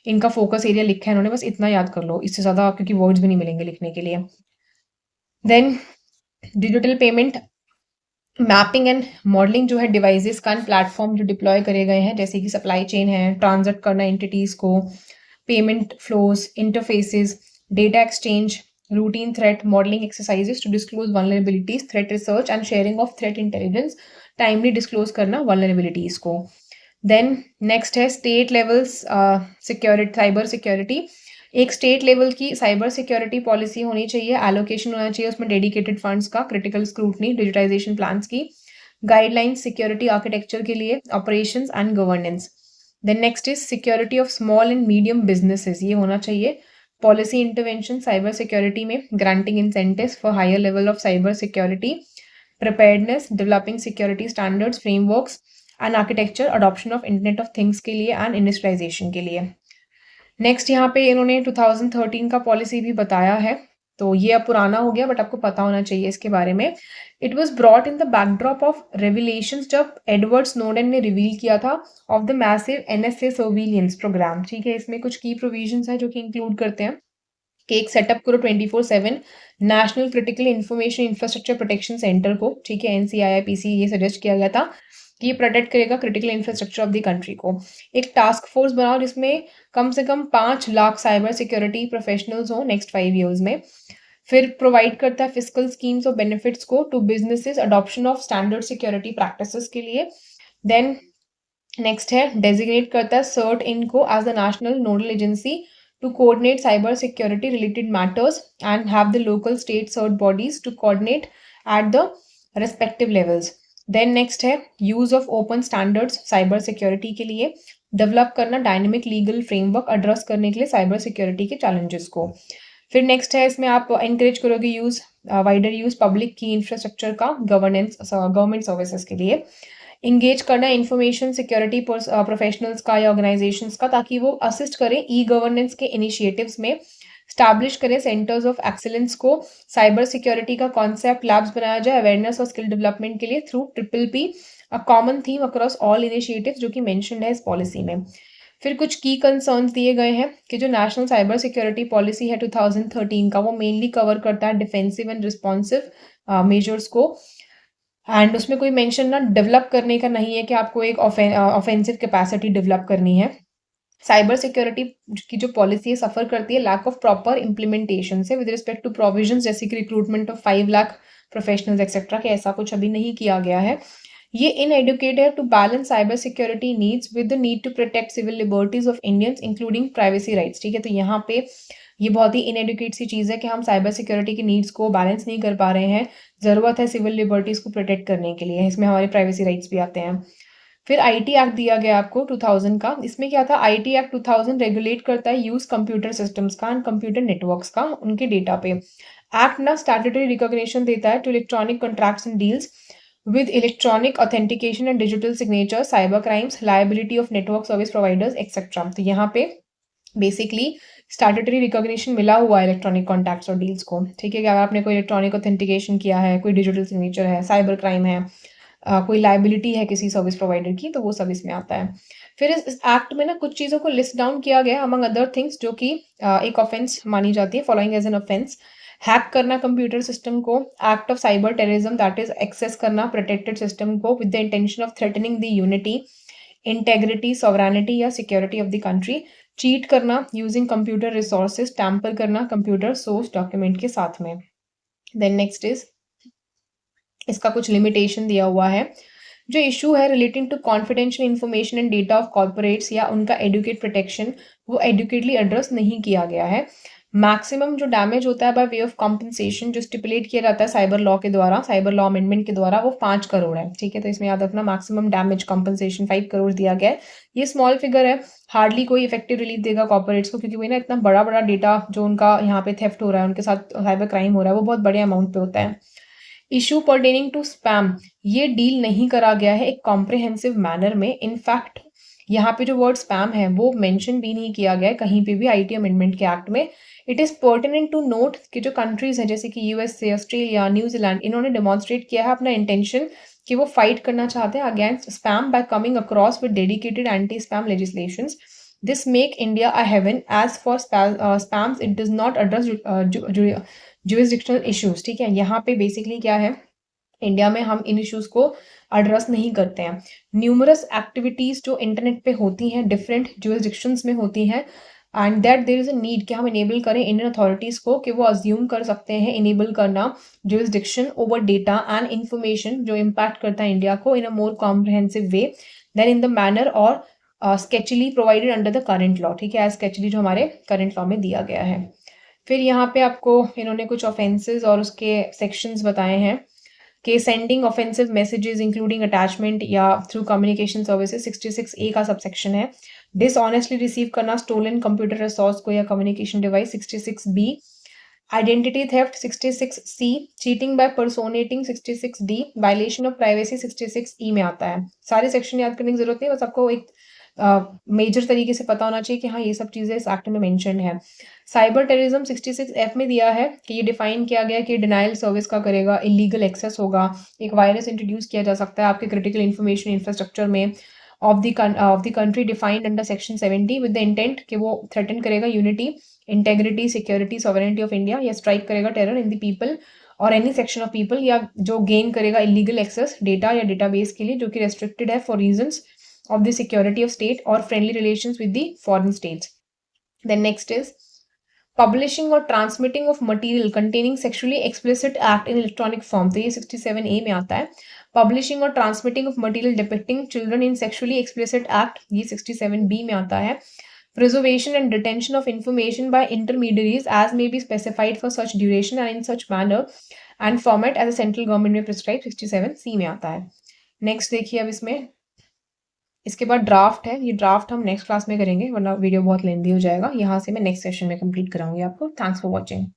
इनका फोकस एरिया लिखा है इन्होंने बस इतना याद कर लो, इससे ज़्यादा क्योंकि वर्ड्स भी नहीं मिलेंगे लिखने के लिए। Then digital payment mapping and modelling जो है डिवाइसेस का एंड प्लेटफॉर्म जो डिप्लॉय करे गए हैं, जैसे कि सप्लाई चेन है, ट्रांसजेक्ट करना एंटिटीज को, payment flows, interfaces, data exchange, routine threat modeling exercises to disclose vulnerabilities, threat research and sharing of threat intelligence, timely disclose करना vulnerabilities को। Then next है state levels security, cyber security। एक state level की cyber security policy होनी चाहिए, allocation होना चाहिए उसमें डेडिकेटेड फंड्स का, क्रिटिकल स्क्रूटनी, डिजिटाइजेशन प्लान्स की, गाइडलाइंस सिक्योरिटी आर्किटेक्चर के लिए, operations and governance. Then next is security of small and medium businesses, ये होना चाहिए। पॉलिसी इंटरवेंशन साइबर सिक्योरिटी में, granting incentives for higher level of cyber security, preparedness, developing security standards, frameworks and architecture, adoption of internet of things के लिए and industrialisation के लिए। Next यहाँ पे इन्होंने 2013 का पॉलिसी भी बताया है तो ये अब पुराना हो गया, बट आपको पता होना चाहिए इसके बारे में। It was brought in the backdrop of revelations जब एडवर्ड स्नोडेन ने रिवील किया था of the massive NSA surveillance programme. ठीक है, इसमें कुछ की प्रोविजंस हैं जो कि इंक्लूड करते हैं कि एक सेटअप करो 24/7 national critical information infrastructure protection centre को। ठीक है, NCIIPC ये सजेस्ट किया गया था कि ये प्रोटेक्ट करेगा critical infrastructure of the country को। एक टास्क फोर्स बनाओ जिसमें कम से कम 5 लाख साइबर सिक्योरिटी प्रोफेशनल्स हो नेक्स्ट 5 ईयर्स में। फिर प्रोवाइड करता है फिजिकल स्कीम्स और बेनिफिट्स को to businesses adoption of standard security practices के लिए। देन नेक्स्ट है डेजिग्नेट करता है सर्ट इन को as the national nodal agency to coordinate cyber security related matters and have the local state cert bodies to coordinate at the respective levels. Then next है use of open standards cyber security के लिए develop करना dynamic legal framework address करने के लिए cyber security के challenges को। फिर नेक्स्ट है इसमें आप एनकरेज करोगे यूज वाइडर यूज पब्लिक की इंफ्रास्ट्रक्चर का गवर्नमेंट सर्विसेज के लिए। इंगेज करना इंफॉर्मेशन सिक्योरिटी प्रोफेशनल्स का या ऑर्गेनाइजेशंस का, ताकि वो असिस्ट करें ई गवर्नेंस के इनिशिएटिव्स में। स्टैब्लिश करें सेंटर्स ऑफ एक्सीलेंस को। साइबर सिक्योरिटी का कॉन्सेप्ट लैब्स बनाया जाए अवेयरनेस और स्किल डेवलपमेंट के लिए through PPP, a common theme across all initiatives जो कि मेंशन्ड है इस पॉलिसी में। फिर कुछ की कंसर्न्स दिए गए हैं कि जो नेशनल साइबर सिक्योरिटी पॉलिसी है 2013 का, वो मेनली कवर करता है डिफेंसिव एंड रिस्पॉन्सिव मेजर्स को। एंड उसमें कोई मेंशन ना डेवलप करने का नहीं है कि आपको एक ऑफेंसिव कैपेसिटी डेवलप करनी है। साइबर सिक्योरिटी की जो पॉलिसी है सफर करती है लैक ऑफ प्रॉपर इम्प्लीमेंटेशन से विद रिस्पेक्ट टू प्रोविजंस जैसे कि recruitment of 5 lakh professionals etcetera, कि ऐसा कुछ अभी नहीं किया गया है। ये इनएडुकेटेड है to balance cyber security needs with the need to protect civil liberties of Indians including privacy rights. ठीक है, तो यहाँ पे ये बहुत ही इनएडुकेट सी चीज़ है कि हम साइबर सिक्योरिटी की नीड्स को बैलेंस नहीं कर पा रहे हैं। ज़रूरत है सिविल लिबर्टीज़ को प्रोटेक्ट करने के लिए, इसमें हमारे प्राइवेसी राइट्स भी आते हैं। फिर IT एक्ट दिया गया आपको 2000 का। इसमें क्या था, IT एक्ट 2000 रेगुलेट करता है यूज कंप्यूटर सिस्टम्स का एंड कंप्यूटर नेटवर्क्स का उनके डेटा पे। एक्ट ना स्टैट्यूटरी रिकॉग्निशन देता है to electronic contracts and deals with electronic authentication and digital signature, cyber crimes, liability of network service providers, etc. तो यहाँ पे बेसिकली स्टैट्यूटरी रिकॉग्निशन मिला हुआ है इलेक्ट्रॉनिक कॉन्टैक्ट्स और डील्स को। ठीक है, कि अगर आपने कोई इलेक्ट्रॉनिक ऑथेंटिकेशन किया है, कोई डिजिटल सिग्नेचर है, साइबर क्राइम है, कोई लाइबिलिटी है किसी सर्विस प्रोवाइडर की, तो वो सब इसमें आता है। फिर इस एक्ट में ना कुछ चीज़ों को लिस्ट डाउन किया गया अमंग अदर थिंग्स जो कि एक ऑफेंस मानी जाती है, following as an offence. Hack करना कंप्यूटर सिस्टम को, act of cyber terrorism that is access करना प्रोटेक्टेड सिस्टम को with the intention of threatening the unity, integrity, sovereignty या security of the country. Cheat करना using computer resources, tamper करना computer source document के साथ में। Then next is इसका कुछ लिमिटेशन दिया हुआ है। जो इशू है relating to confidential information and data of corporates या उनका एडुकेट प्रोटेक्शन, वो एडुकेटली एड्रेस नहीं किया गया है। मैक्सिमम जो डैमेज होता है बाय वे ऑफ कॉम्पनसेशन जो स्टिपुलेट किया जाता है साइबर लॉ के द्वारा, साइबर लॉ अमेंडमेंट के द्वारा, वो 5 करोड़ है। ठीक है, तो इसमें याद रखना मैक्सिमम डैमेज कॉम्पनसेशन 5 करोड़ दिया गया है। ये स्मॉल फिगर है, हार्डली कोई इफेक्टिव रिलीफ देगा कॉर्पोरेट्स को, क्योंकि वही ना इतना बड़ा बड़ा डेटा जो उनका यहाँ पे थेफ्ट हो रहा है, उनके साथ साइबर क्राइम हो रहा है, वो बहुत बड़े अमाउंट पे होता है। इशू पर्टेनिंग टू स्पैम, ये डील नहीं करा गया है एक कॉम्प्रिहेंसिव मैनर में। इनफैक्ट यहाँ पे जो वर्ड स्पैम है वो मेंशन भी नहीं किया गया है कहीं पे भी IT अमेंडमेंट के एक्ट में। It is pertinent to note कि जो कंट्रीज हैं जैसे कि USA, ऑस्ट्रेलिया, न्यूजीलैंड, इन्होंने डेमोन्स्ट्रेट किया है अपना इंटेंशन कि वो फाइट करना चाहते हैं against spam by coming across with dedicated anti spam legislations. This make India a haven as for spams it does not address jurisdictional issues. ठीक है, यहाँ पे बेसिकली क्या है, इंडिया में हम इन इश्यूज को एड्रेस नहीं करते हैं। न्यूमरस एक्टिविटीज जो इंटरनेट पे होती हैं डिफरेंट जुरिसडिक्शंस में होती हैं, and that there is a need कि हम इनेबल करें इंडियन अथॉरिटीज़ को कि वो अज्यूम कर सकते हैं, इनेबल करना jurisdiction over data and information जो इम्पैक्ट करता है इंडिया को in a more comprehensive way than in the manner और sketchily provided under the current law. ठीक है, एज स्केचली जो हमारे करंट लॉ में दिया गया है। फिर यहाँ पे आपको इन्होंने कुछ ऑफेंसेस और उसके सेक्शंस बताए हैं कि sending offensive messages including attachment या थ्रू कम्युनिकेशन सर्विसेज 66A का सबसेक्शन है। डिसऑनेस्टली रिसीव करना स्टोलन कंप्यूटर रिसोर्स को या communication device 66B। Identity theft 66C। Cheating by personating 66D। Violation of privacy 66E में आता है। सारे सेक्शन याद करने की जरूरत नहीं, बस आपको एक मेजर तरीके से पता होना चाहिए कि हाँ, ये सब चीज़ें इस एक्ट में मेंशन्ड है। साइबर टेररिज्म 66F में दिया है कि ये डिफाइन किया गया है कि डिनायल सर्विस का करेगा, इल्लीगल एक्सेस होगा, एक वायरस इंट्रोड्यूस किया जा सकता है आपके क्रिटिकल इन्फॉर्मेशन इंफ्रास्ट्रक्चर में of the country defined under section 70 with the intent कि वो थ्रेटन करेगा unity, integrity, security, sovereignty of India, या स्ट्राइक करेगा टेरर इन द पीपल और एनी सेक्शन ऑफ पीपल, या जो गेन करेगा इलीगल एक्सेस डेटा या डेटाबेस के लिए जो कि रेस्ट्रिक्टेड है for reasons of the security of state or friendly relations with the foreign states. Then next is publishing or transmitting of material containing sexually explicit act in electronic form. तो ये 67A में आता है. Publishing or transmitting of material depicting children in sexually explicit act, ये 67B में आता है. Preservation and retention of information by intermediaries as may be specified for such duration and in such manner and format as a central government में prescribed, 67C में आता है. Next देखिए अब इसमें इसके बाद ड्राफ्ट है, ये ड्राफ्ट हम नेक्स्ट क्लास में करेंगे वरना वीडियो बहुत लेंदी हो जाएगा। यहाँ से मैं नेक्स्ट सेशन में कंप्लीट कराऊंगी आपको। Thanks for watching.